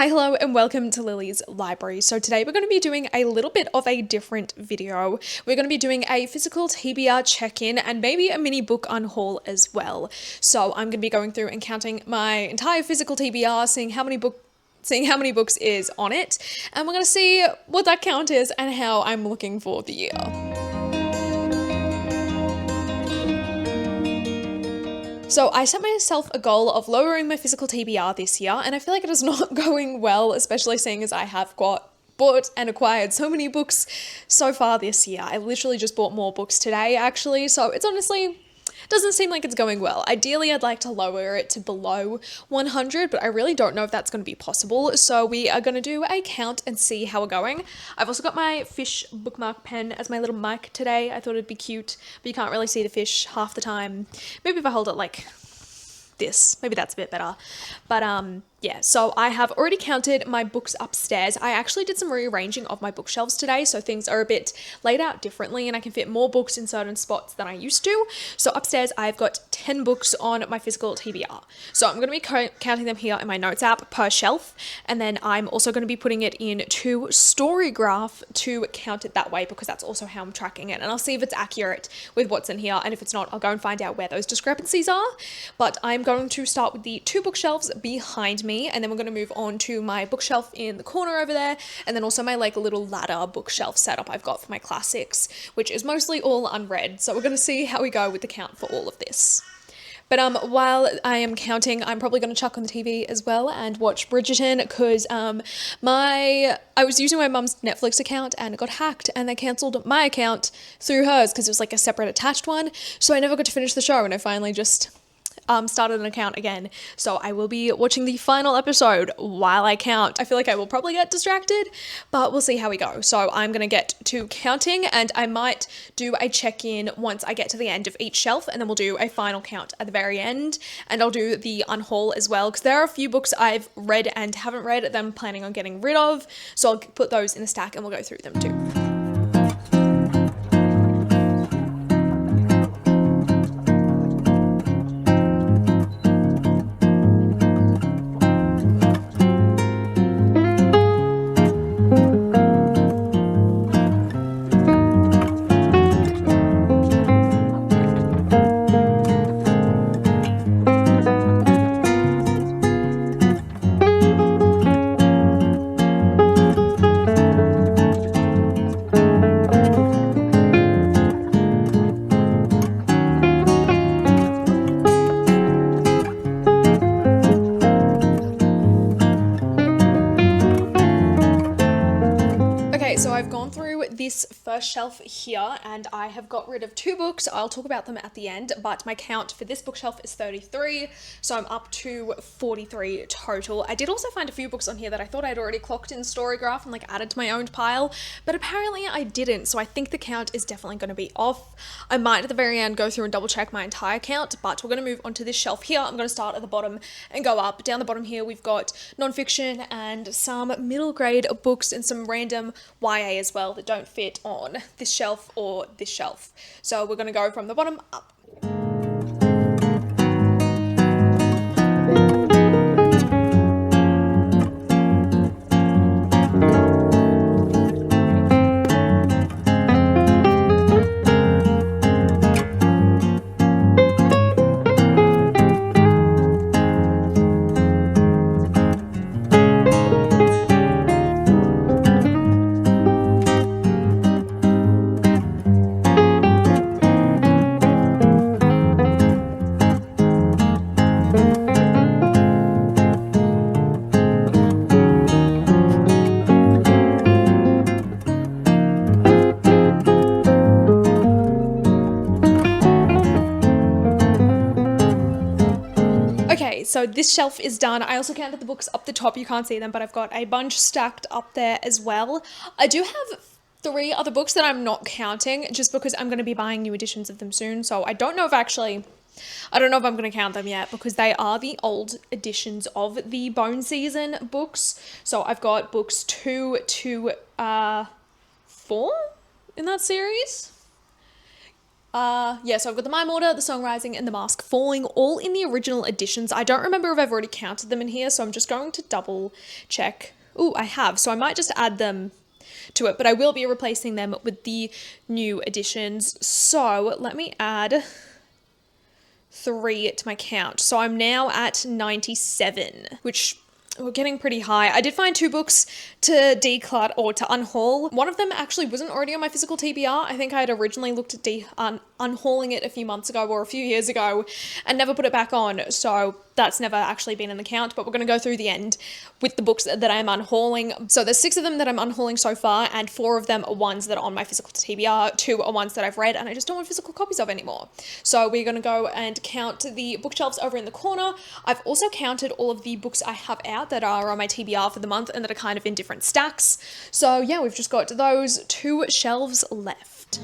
Hi, hello, and welcome to Lily's Library. So today we're going to be doing a little bit of a different video. We're going to be doing a physical TBR check-in and maybe a mini book unhaul as well. So I'm going to be going through and counting my entire physical TBR, seeing how many books is on it, and we're going to see what that count is and how I'm looking for the year. So I set myself a goal of lowering my physical TBR this year, and I feel like it is not going well, especially seeing as I have bought and acquired so many books so far this year. I literally just bought more books today, actually, so it's honestly doesn't seem like it's going well. Ideally, I'd like to lower it to below 100, but I really don't know if that's going to be possible. So we are going to do a count and see how we're going. I've also got my fish bookmark pen as my little mic today. I thought it'd be cute, but you can't really see the fish half the time. Maybe if I hold it like this, maybe that's a bit better. But yeah, so I have already counted my books upstairs. I actually did some rearranging of my bookshelves today, so things are a bit laid out differently and I can fit more books in certain spots than I used to. So upstairs I've got 10 books on my physical TBR. So I'm going to be counting them here in my notes app per shelf, and then I'm also going to be putting it into Storygraph to count it that way, because that's also how I'm tracking it, and I'll see if it's accurate with what's in here, and if it's not, I'll go and find out where those discrepancies are. But I'm going to start with the two bookshelves behind me, and then we're going to move on to my bookshelf in the corner over there, and then also my like little ladder bookshelf setup I've got for my classics, which is mostly all unread. So we're going to see how we go with the count for all of this. But while I am counting, I'm probably going to chuck on the TV as well and watch Bridgerton, because I was using my mum's Netflix account and it got hacked, and they cancelled my account through hers because it was like a separate attached one. So I never got to finish the show, and I finally just started an account again. So I will be watching the final episode while I count. I feel like I will probably get distracted, but we'll see how we go. So I'm going to get to counting, and I might do a check-in once I get to the end of each shelf, and then we'll do a final count at the very end, and I'll do the unhaul as well, because there are a few books I've read and haven't read that I'm planning on getting rid of. So I'll put those in the stack and we'll go through them too. So I've gone through this first shelf here, and I have got rid of two books. I'll talk about them at the end, but my count for this bookshelf is 33, so I'm up to 43 total. I did also find a few books on here that I thought I'd already clocked in Storygraph and like added to my own pile, but apparently I didn't, so I think the count is definitely going to be off. I might at the very end go through and double check my entire count, but we're going to move on to this shelf here. I'm going to start at the bottom and go up. Down the bottom here we've got non-fiction and some middle grade books and some random YA as well that don't fit on this shelf or this shelf. So we're going to go from the bottom up. Okay, so this shelf is done. I also counted the books up the top. You can't see them, but I've got a bunch stacked up there as well. I do have 3 other books that I'm not counting just because I'm going to be buying new editions of them soon. So I don't know if I'm going to count them yet, because they are the old editions of the Bone Season books. So I've got books 2 to 4 in that series. Yeah, so I've got the Mime Order, the Song Rising, and the Mask Falling, all in the original editions. I don't remember if I've already counted them in here, so I'm just going to double check. Ooh, I have, so I might just add them to it, but I will be replacing them with the new editions. So let me add 3 to my count. So I'm now at 97, which we're getting pretty high. I did find 2 books to declutter or to unhaul. One of them actually wasn't already on my physical TBR. I think I had originally looked at unhauling it a few months ago or a few years ago and never put it back on. So that's never actually been in the count, but we're going to go through the end with the books that I'm unhauling. So there's 6 of them that I'm unhauling so far, and 4 of them are ones that are on my physical TBR, 2 are ones that I've read and I just don't want physical copies of anymore. So we're going to go and count the bookshelves over in the corner. I've also counted all of the books I have out that are on my TBR for the month and that are kind of in different stacks. So yeah, we've just got those 2 shelves left.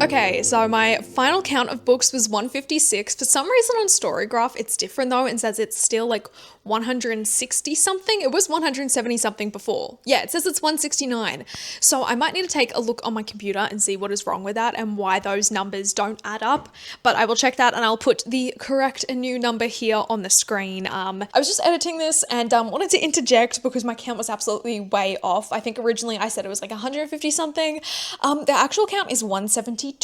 Okay, so my final count of books was 156. For some reason on Storygraph, it's different though and says it's still like 160 something. It was 170 something before. Yeah, it says it's 169. So I might need to take a look on my computer and see what is wrong with that and why those numbers don't add up. But I will check that and I'll put the correct and new number here on the screen. I was just editing this and wanted to interject because my count was absolutely way off. I think originally I said it was like 150 something. The actual count is 172.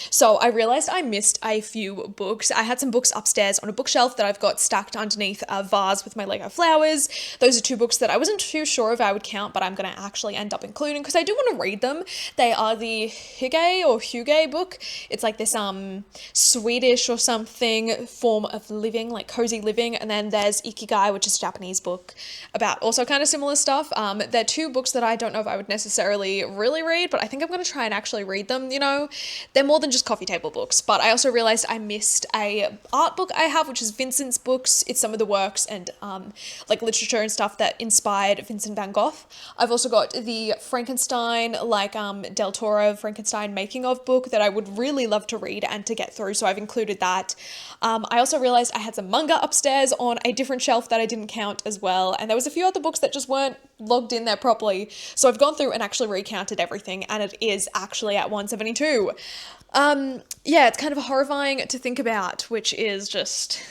So I realized I missed a few books. I had some books upstairs on a bookshelf that I've got stacked underneath a vase with my Lego flowers. Those are 2 books that I wasn't too sure if I would count, but I'm going to actually end up including because I do want to read them. They are the Hygge book. It's like this Swedish or something form of living, like cozy living. And then there's Ikigai, which is a Japanese book about also kind of similar stuff. They're 2 books that I don't know if I would necessarily really read, but I think I'm going to try and actually read them, you know. They're more than just coffee table books, but I also realized I missed a art book I have, which is Vincent's books. It's some of the works and like literature and stuff that inspired Vincent van Gogh. I've also got the Frankenstein, like Del Toro Frankenstein making of book that I would really love to read and to get through, so I've included that. I also realized I had some manga upstairs on a different shelf that I didn't count as well, and there was a few other books that just weren't logged in there properly, so I've gone through and actually recounted everything and it is actually at 172. Yeah, it's kind of horrifying to think about, which is just...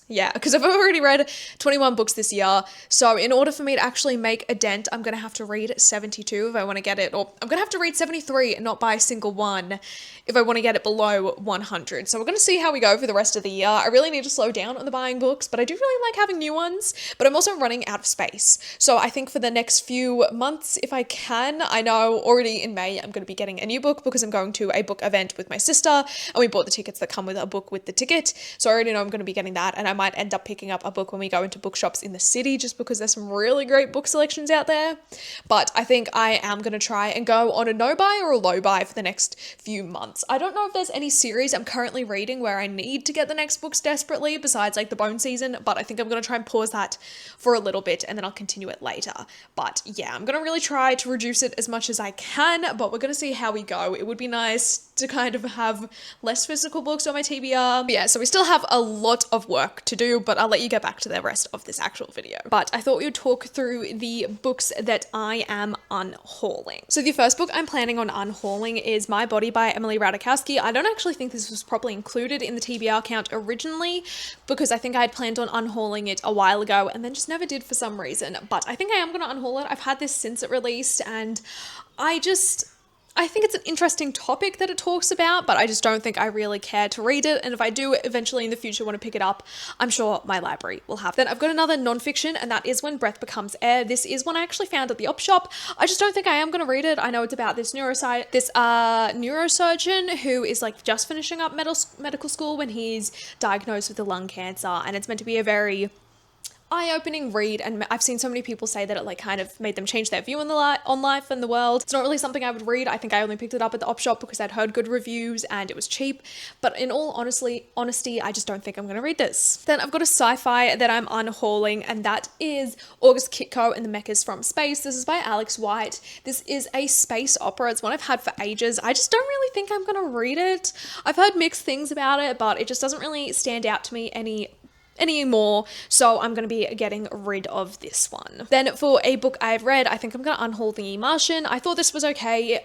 Yeah, because I've already read 21 books this year, so in order for me to actually make a dent, I'm going to have to read 72 if I want to get it, or I'm going to have to read 73 and not buy a single one if I want to get it below 100. So we're going to see how we go for the rest of the year. I really need to slow down on the buying books, but I do really like having new ones, but I'm also running out of space. So I think for the next few months, if I can, I know already in May, I'm going to be getting a new book because I'm going to a book event with my sister, and we bought the tickets that come with a book with the ticket. So I already know I'm going to be getting that, and I might end up picking up a book when we go into bookshops in the city just because there's some really great book selections out there. But I think I am going to try and go on a no buy or a low buy for the next few months. I don't know if there's any series I'm currently reading where I need to get the next books desperately besides like the Bone season, but I think I'm going to try and pause that for a little bit and then I'll continue it later. But yeah, I'm going to really try to reduce it as much as I can, but we're going to see how we go. It would be nice to kind of have less physical books on my TBR. But yeah, so we still have a lot of work to do, but I'll let you get back to the rest of this actual video. But I thought we would talk through the books that I am unhauling. So the first book I'm planning on unhauling is My Body by Emily Ratajkowski. I don't actually think this was probably included in the TBR count originally, because I think I had planned on unhauling it a while ago and then just never did for some reason. But I think I am going to unhaul it. I've had this since it released, and I think it's an interesting topic that it talks about, but I just don't think I really care to read it. And if I do eventually in the future want to pick it up, I'm sure my library will have it. Then I've got another nonfiction, and that is When Breath Becomes Air. This is one I actually found at the op shop. I just don't think I am going to read it. I know it's about this neurosurgeon who is like just finishing up medical school when he's diagnosed with a lung cancer, and it's meant to be a very eye-opening read, and I've seen so many people say that it like kind of made them change their view on life and the world. It's not really something I would read. I think I only picked it up at the op shop because I'd heard good reviews and it was cheap, but in all honesty, I just don't think I'm going to read this. Then I've got a sci-fi that I'm unhauling, and that is August Kitco and the Mechas from Space. This is by Alex White. This is a space opera. It's one I've had for ages. I just don't really think I'm going to read it. I've heard mixed things about it, but it just doesn't really stand out to me anymore, so I'm going to be getting rid of this one. Then for a book I've read, I think I'm going to unhaul The Martian. I thought this was okay.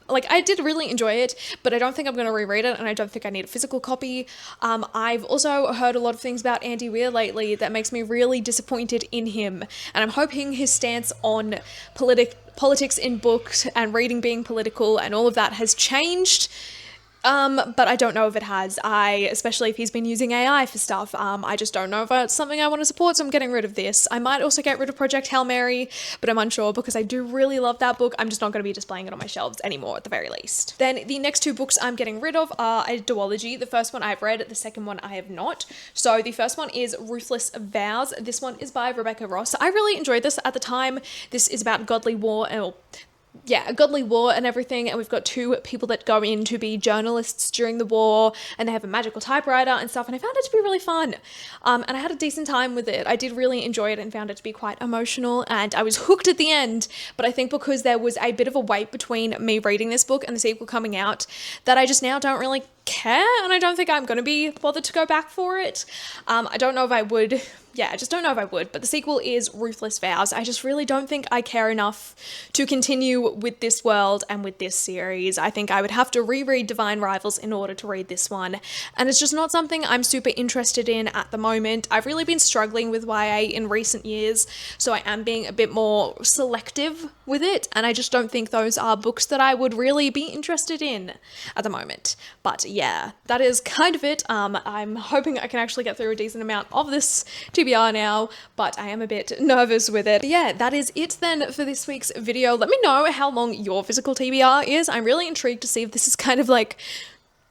Like, I did really enjoy it, but I don't think I'm going to reread it, and I don't think I need a physical copy. I've also heard a lot of things about Andy Weir lately that makes me really disappointed in him, and I'm hoping his stance on politics in books and reading being political and all of that has changed. But I don't know if it has. Especially if he's been using AI for stuff, I just don't know if it's something I want to support, so I'm getting rid of this. I might also get rid of Project Hail Mary, but I'm unsure because I do really love that book. I'm just not going to be displaying it on my shelves anymore at the very least. Then the next two books I'm getting rid of are a duology. The first one I've read, the second one I have not. So the first one is Ruthless Vows. This one is by Rebecca Ross. I really enjoyed this at the time. This is about godly war, a godly war and everything, and we've got two people that go in to be journalists during the war, and they have a magical typewriter and stuff, and I found it to be really fun, and I had a decent time with it. I did really enjoy it and found it to be quite emotional, and I was hooked at the end, but I think because there was a bit of a wait between me reading this book and the sequel coming out, that I just now don't really care, and I don't think I'm going to be bothered to go back for it. I don't know if I would. I just don't know if I would, but the sequel is Ruthless Vows. I just really don't think I care enough to continue with this world and with this series. I think I would have to reread Divine Rivals in order to read this one, and it's just not something I'm super interested in at the moment. I've really been struggling with YA in recent years, so I am being a bit more selective with it, and I just don't think those are books that I would really be interested in at the moment. But yeah, that is kind of it. I'm hoping I can actually get through a decent amount of this TBR now, but I am a bit nervous with it. But yeah, that is it then for this week's video. Let me know how long your physical TBR is. I'm really intrigued to see if this is kind of like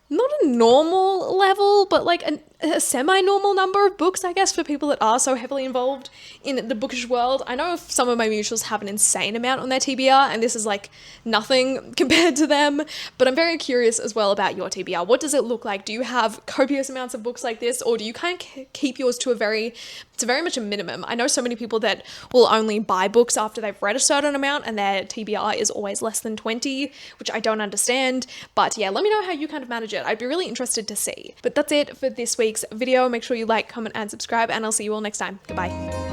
not a normal level, but like a semi-normal number of books, I guess, for people that are so heavily involved in the bookish world. I know some of my mutuals have an insane amount on their TBR, and this is like nothing compared to them, but I'm very curious as well about your TBR. What does it look like? Do you have copious amounts of books like this, or do you kind of keep yours to it's very much a minimum? I know so many people that will only buy books after they've read a certain amount, and their TBR is always less than 20, which I don't understand. But yeah, let me know how you kind of manage it. I'd be really interested to see. But that's it for this week's video. Make sure you like, comment, and subscribe, and I'll see you all next time. Goodbye.